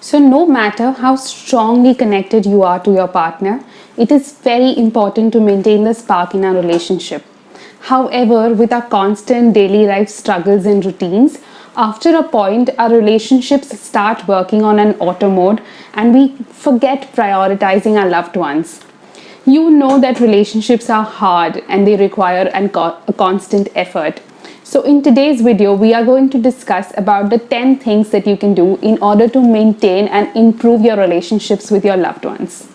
So no matter how strongly connected you are to your partner, it is very important to maintain the spark in our relationship. However, with our constant daily life struggles and routines, after a point, our relationships start working on an auto mode and we forget prioritizing our loved ones. You know that relationships are hard and they require a constant effort. So in today's video, we are going to discuss about the 10 things that you can do in order to maintain and improve your relationships with your loved ones.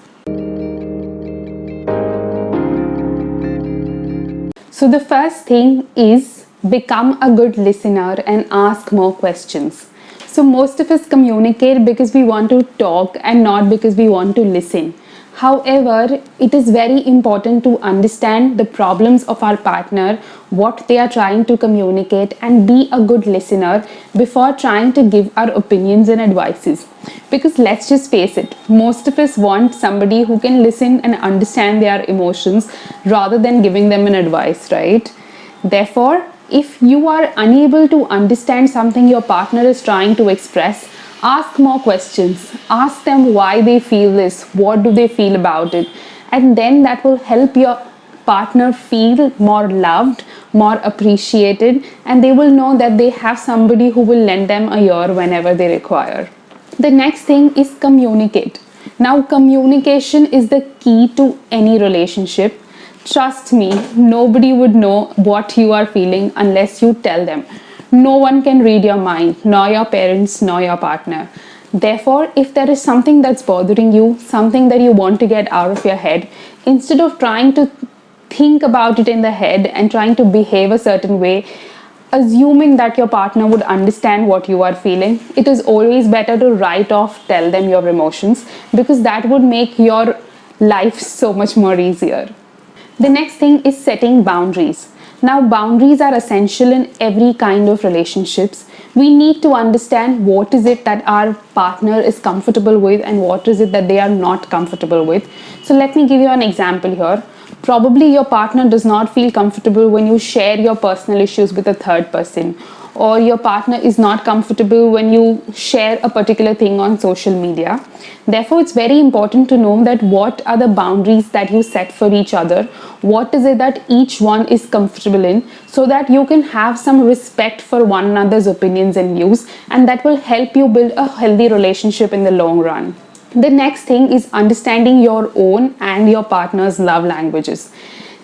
So the first thing is become a good listener and ask more questions. So most of us communicate because we want to talk and not because we want to listen. However, it is very important to understand the problems of our partner, what they are trying to communicate, and be a good listener before trying to give our opinions and advices. Because let's just face it, most of us want somebody who can listen and understand their emotions rather than giving them an advice, right? Therefore, if you are unable to understand something your partner is trying to express, ask more questions. Ask them why they feel this, what do they feel about it, and then that will help your partner feel more loved, more appreciated, and they will know that they have somebody who will lend them a ear whenever they require. The next thing is communicate. Now, communication is the key to any relationship. Trust me, nobody would know what you are feeling unless you tell them. No one can read your mind, nor your parents, nor your partner. Therefore, if there is something that's bothering you, something that you want to get out of your head, instead of trying to think about it in the head and trying to behave a certain way, assuming that your partner would understand what you are feeling, it is always better to write off, tell them your emotions, because that would make your life so much more easier. The next thing is setting boundaries. Now, boundaries are essential in every kind of relationships. We need to understand what is it that our partner is comfortable with and what is it that they are not comfortable with. So let me give you an example here. Probably your partner does not feel comfortable when you share your personal issues with a third person, or your partner is not comfortable when you share a particular thing on social media. Therefore, it's very important to know that what are the boundaries that you set for each other, what is it that each one is comfortable in, so that you can have some respect for one another's opinions and views, and that will help you build a healthy relationship in the long run. The next thing is understanding your own and your partner's love languages.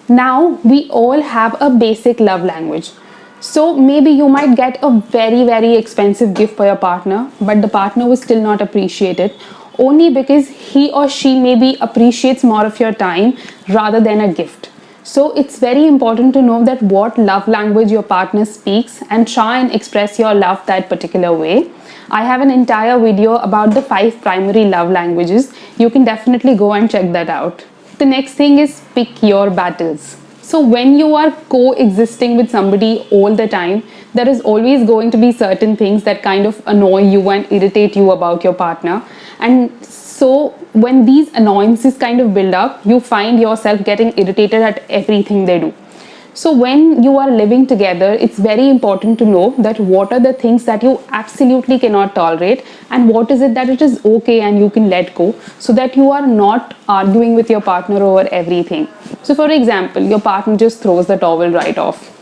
Now, we all have a basic love language. So maybe you might get a very expensive gift for your partner, but the partner will still not appreciate it, only because he or she maybe appreciates more of your time rather than a gift. So it's very important to know that what love language your partner speaks and try and express your love that particular way. I have an entire video about the 5 primary love languages. You can definitely go and check that out. The next thing is pick your battles. So when you are coexisting with somebody all the time, there is always going to be certain things that kind of annoy you and irritate you about your partner. And so when these annoyances kind of build up, you find yourself getting irritated at everything they do. So when you are living together, it's very important to know that what are the things that you absolutely cannot tolerate and what is it that it is okay and you can let go, so that you are not arguing with your partner over everything. So for example, your partner just throws the towel right off.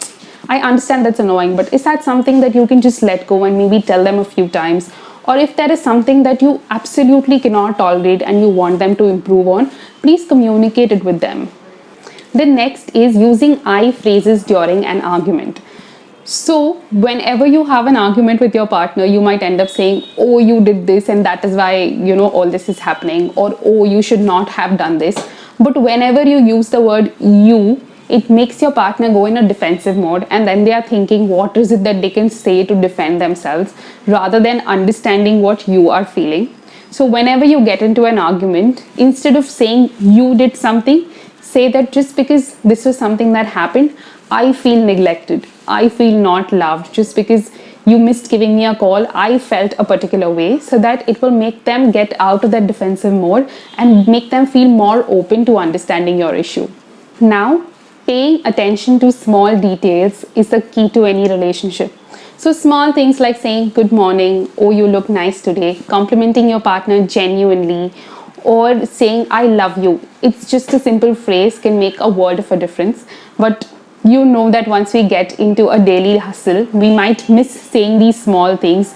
I understand that's annoying, but is that something that you can just let go and maybe tell them a few times? Or if there is something that you absolutely cannot tolerate and you want them to improve on, please communicate it with them. The next is using I phrases during an argument. So whenever you have an argument with your partner, you might end up saying, oh, you did this and that is why, all this is happening, or oh, you should not have done this. But whenever you use the word you, it makes your partner go in a defensive mode, and then they are thinking what is it that they can say to defend themselves rather than understanding what you are feeling. So whenever you get into an argument, instead of saying you did something, say that just because this was something that happened, I feel neglected, I feel not loved. Just because you missed giving me a call, I felt a particular way, so that it will make them get out of that defensive mode and make them feel more open to understanding your issue. Now, paying attention to small details is the key to any relationship. So small things like saying good morning, oh you look nice today, complimenting your partner genuinely, or saying I love you. It's just a simple phrase can make a world of a difference. But you know that once we get into a daily hustle, we might miss saying these small things,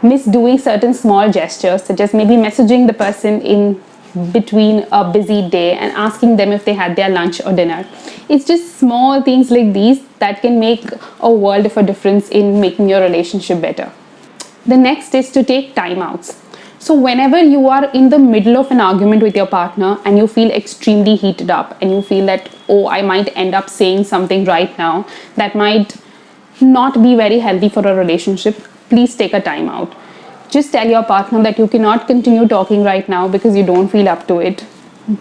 miss doing certain small gestures, such as maybe messaging the person in between a busy day and asking them if they had their lunch or dinner. It's just small things like these that can make a world of a difference in making your relationship better. The next is to take timeouts. So, whenever you are in the middle of an argument with your partner and you feel extremely heated up and you feel that, oh, I might end up saying something right now that might not be very healthy for a relationship, please take a time out. Just tell your partner that you cannot continue talking right now because you don't feel up to it.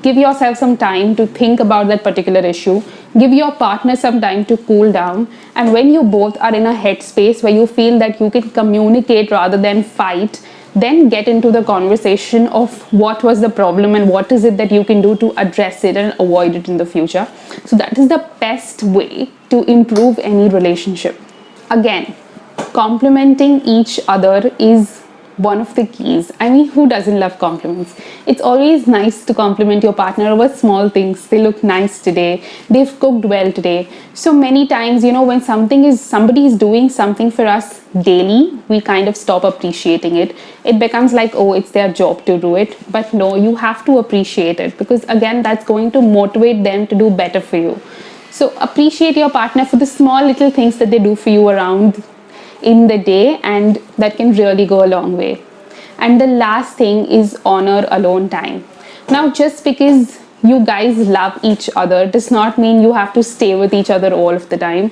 Give yourself some time to think about that particular issue. Give your partner some time to cool down. And when you both are in a headspace where you feel that you can communicate rather than fight, then get into the conversation of what was the problem and what is it that you can do to address it and avoid it in the future. So that is the best way to improve any relationship. Again, complimenting each other is one of the keys. I mean, who doesn't love compliments? It's always nice to compliment your partner over small things. They look nice today, they've cooked well today. So many times, when somebody is doing something for us daily, we kind of stop appreciating it. It becomes like, oh, it's their job to do it. But no, you have to appreciate it, because again, that's going to motivate them to do better for you. So appreciate your partner for the small little things that they do for you around in the day, and that can really go a long way. And the last thing is honor alone time. Now, just because you guys love each other does not mean you have to stay with each other all of the time.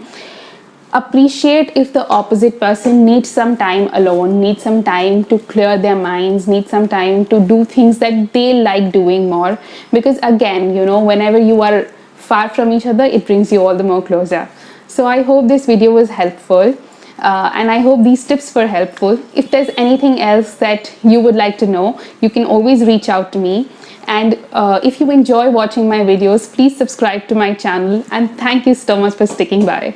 Appreciate if the opposite person needs some time alone, needs some time to clear their minds, needs some time to do things that they like doing more. Because again, whenever you are far from each other, it brings you all the more closer. So I hope this video was helpful. And I hope these tips were helpful. If there's anything else that you would like to know, you can always reach out to me. And if you enjoy watching my videos, please subscribe to my channel. And thank you so much for sticking by.